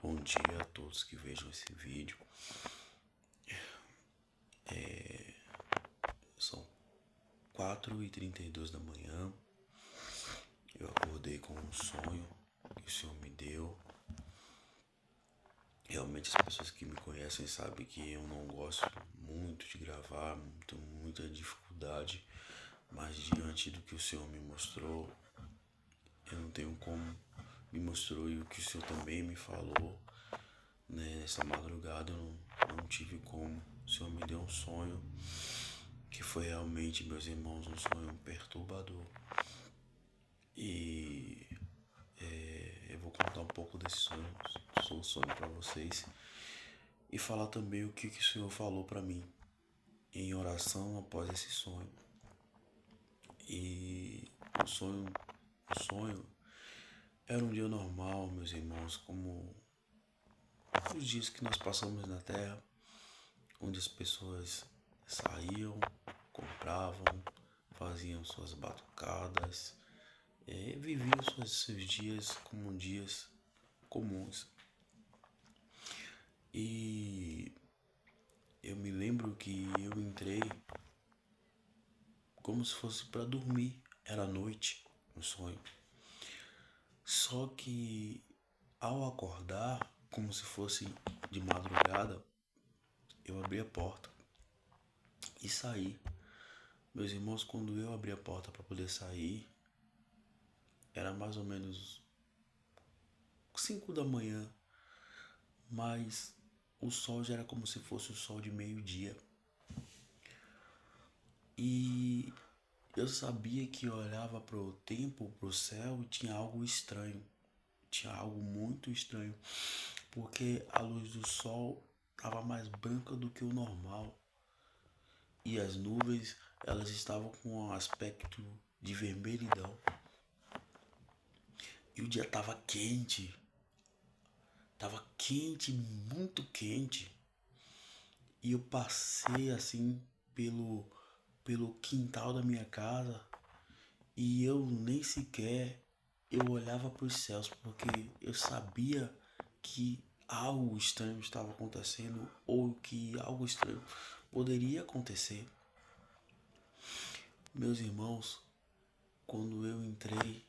Bom dia a todos que vejam esse vídeo. São 4h32 da manhã. Eu acordei com um sonho que o Senhor me deu. Realmente as pessoas que me conhecem sabem que eu não gosto muito de gravar, tenho muita dificuldade, mas diante do que o Senhor me mostrou, eu não tenho como. Me mostrou e o que o Senhor também me falou, né? Nessa madrugada eu não tive como. O Senhor me deu um sonho que foi realmente, meus irmãos, um sonho perturbador. E eu vou contar um pouco desse sonho para vocês e falar também o que o Senhor falou para mim em oração após esse sonho. E o sonho era um dia normal, meus irmãos, como os dias que nós passamos na terra, onde as pessoas saíam, compravam, faziam suas batucadas, viviam seus dias como dias comuns. E eu me lembro que eu entrei como se fosse para dormir, era noite no sonho. Só que ao acordar, como se fosse de madrugada, eu abri a porta e saí. Meus irmãos, quando eu abri a porta para poder sair, era mais ou menos 5 da manhã, mas o sol já era como se fosse o sol de meio-dia. E eu sabia que eu olhava para o tempo, para o céu, e tinha algo estranho. Tinha algo muito estranho, porque a luz do sol estava mais branca do que o normal. E as nuvens, elas estavam com um aspecto de vermelhidão. E o dia estava quente. Estava quente, muito quente. E eu passei assim pelo quintal da minha casa e eu nem sequer eu olhava para os céus, porque eu sabia que algo estranho estava acontecendo ou que algo estranho poderia acontecer. Meus irmãos, quando eu entrei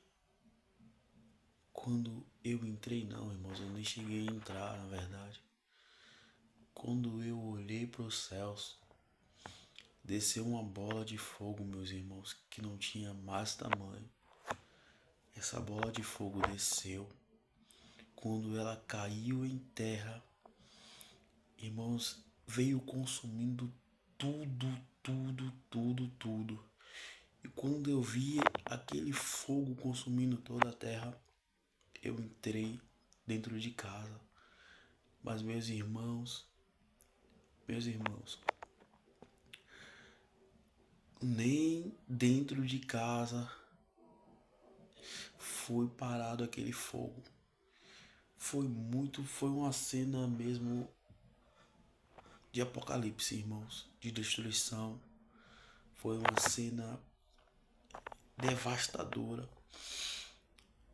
não, irmãos, eu nem cheguei a entrar, na verdade. Quando eu olhei para os céus, desceu uma bola de fogo, meus irmãos, que não tinha mais tamanho. Essa bola de fogo desceu. Quando ela caiu em terra, irmãos, veio consumindo tudo. E quando eu vi aquele fogo consumindo toda a terra, eu entrei dentro de casa. Mas meus irmãos, nem dentro de casa foi parado aquele fogo. Foi uma cena mesmo de apocalipse, irmãos, de destruição. Foi uma cena devastadora.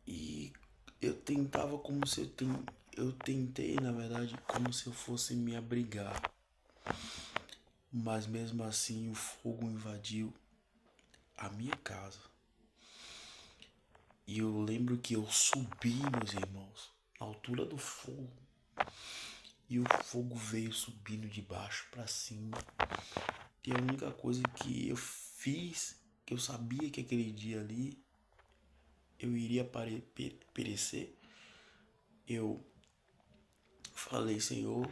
E eu tentava eu tentei, na verdade, como se eu fosse me abrigar. Mas mesmo assim o fogo invadiu a minha casa. E eu lembro que eu subi, meus irmãos, na altura do fogo. E o fogo veio subindo de baixo para cima. E a única coisa que eu fiz, que eu sabia que aquele dia ali eu iria perecer, eu falei, Senhor,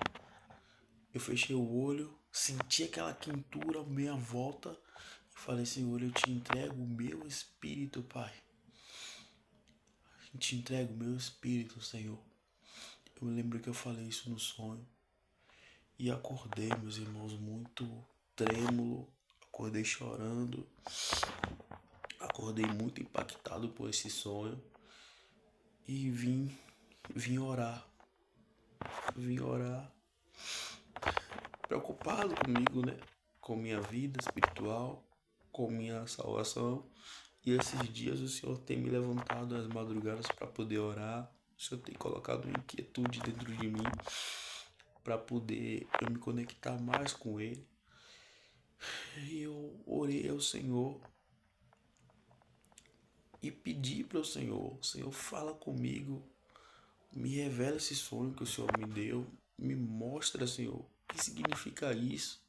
eu fechei o olho, senti aquela quentura à minha volta e falei, Senhor, eu te entrego o meu espírito, Pai. Eu te entrego o meu espírito, Senhor. Eu me lembro que eu falei isso no sonho e acordei, meus irmãos, muito trêmulo, acordei chorando, acordei muito impactado por esse sonho e vim orar, preocupado comigo, né? Com minha vida espiritual, com minha salvação. E esses dias o Senhor tem me levantado às madrugadas para poder orar. O O Senhor tem colocado uma inquietude dentro de mim para poder eu me conectar mais com Ele. E eu orei ao Senhor e pedi para o Senhor, fala comigo, me revela esse sonho que o Senhor me deu, me mostra, Senhor, o que significa isso.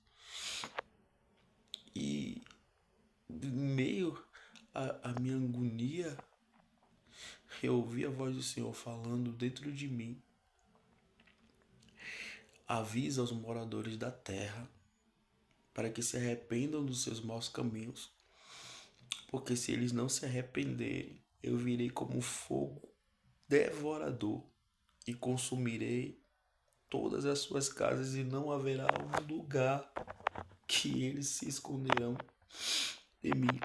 E em meio à minha agonia, eu ouvi a voz do Senhor falando dentro de mim. Avisa aos moradores da terra para que se arrependam dos seus maus caminhos, porque se eles não se arrependerem, eu virei como fogo devorador e consumirei todas as suas casas e não haverá um lugar que eles se esconderão de mim.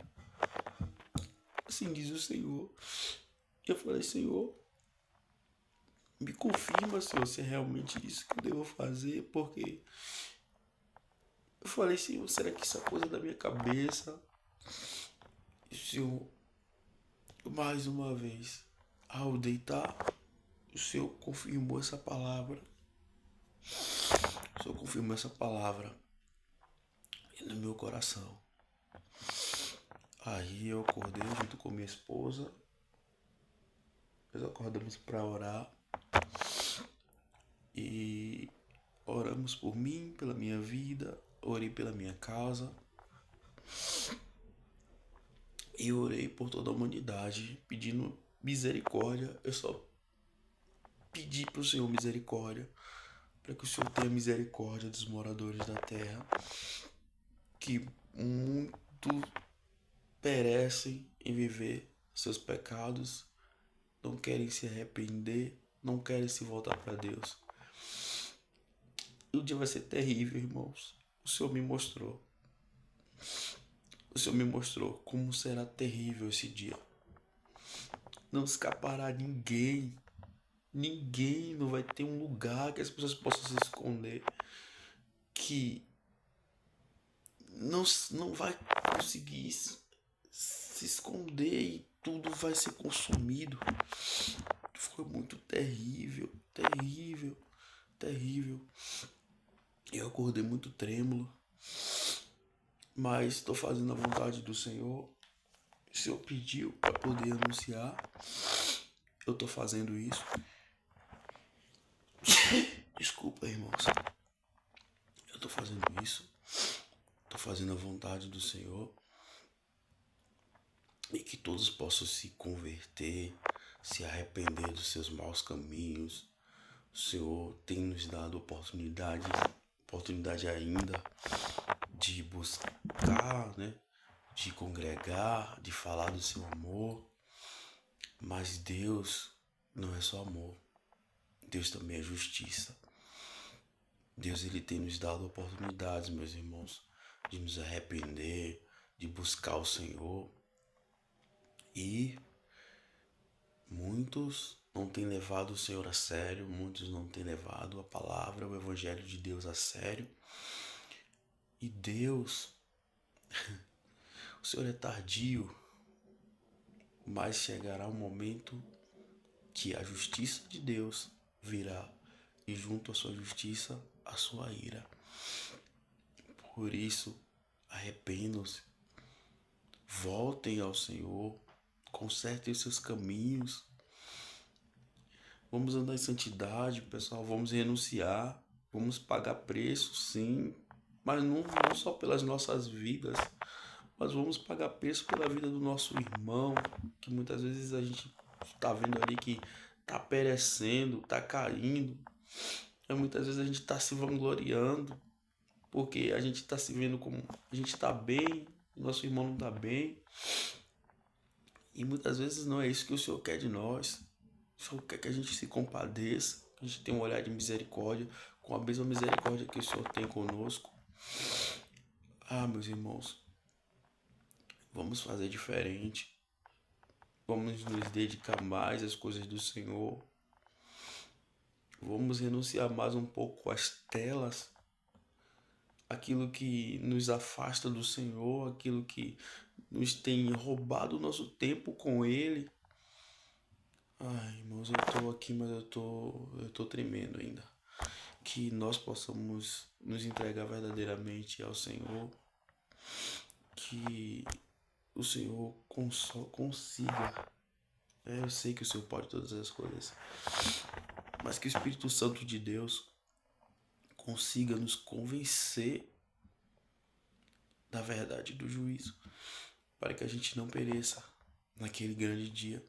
Assim diz o Senhor. Eu falei, Senhor, me confirma, Senhor, se é realmente isso que eu devo fazer, porque eu falei, Senhor, será que isso é coisa da minha cabeça? Senhor, mais uma vez, ao deitar, o Senhor confirmou essa palavra. O Senhor confirmou essa palavra no meu coração. Aí eu acordei junto com minha esposa. Nós acordamos para orar. E oramos por mim, pela minha vida. Orei pela minha casa. E orei por toda a humanidade, pedindo misericórdia. Eu só pedi para o Senhor misericórdia, para que o Senhor tenha misericórdia dos moradores da terra, que muito perecem em viver seus pecados, não querem se arrepender, não querem se voltar para Deus. E o dia vai ser terrível, irmãos. O Senhor me mostrou. O Senhor me mostrou como será terrível esse dia. Não escapará ninguém. Ninguém, não vai ter um lugar que as pessoas possam se esconder, que não vai conseguir se esconder e tudo vai ser consumido. Foi muito terrível, terrível, terrível. Eu acordei muito trêmulo, mas estou fazendo a vontade do Senhor. O Senhor pediu para poder anunciar, eu estou fazendo isso. Desculpa, irmãos. Eu estou fazendo isso. Estou fazendo a vontade do Senhor. E que todos possam se converter, se arrepender dos seus maus caminhos. O Senhor tem nos dado oportunidade ainda de buscar, né? De congregar, de falar do seu amor. Mas Deus não é só amor. Deus também é justiça. Deus, ele tem nos dado oportunidades, meus irmãos, de nos arrepender, de buscar o Senhor. E muitos não têm levado o Senhor a sério, muitos não têm levado a palavra, o Evangelho de Deus a sério. E Deus, o Senhor é tardio, mas chegará um momento que a justiça de Deus virá e junto à sua justiça, a sua ira. Por isso, arrependam-se, voltem ao Senhor, consertem os seus caminhos. Vamos andar em santidade, pessoal, vamos renunciar, vamos pagar preço, sim, mas não só pelas nossas vidas, mas vamos pagar preço pela vida do nosso irmão, que muitas vezes a gente está vendo ali que está perecendo, está caindo. E muitas vezes a gente está se vangloriando, porque a gente está se vendo como a gente está bem, nosso irmão não está bem. E muitas vezes não é isso que o Senhor quer de nós. O Senhor quer que a gente se compadeça, que a gente tenha um olhar de misericórdia, com a mesma misericórdia que o Senhor tem conosco. Meus irmãos, vamos fazer diferente. Vamos nos dedicar mais às coisas do Senhor. Vamos renunciar mais um pouco às telas, aquilo que nos afasta do Senhor, aquilo que nos tem roubado o nosso tempo com Ele. Ai, irmãos, eu tô aqui, mas eu tô tremendo ainda. Que nós possamos nos entregar verdadeiramente ao Senhor, que o Senhor consiga. Eu sei que o Senhor pode todas as coisas, mas que o Espírito Santo de Deus consiga nos convencer da verdade do juízo, para que a gente não pereça naquele grande dia.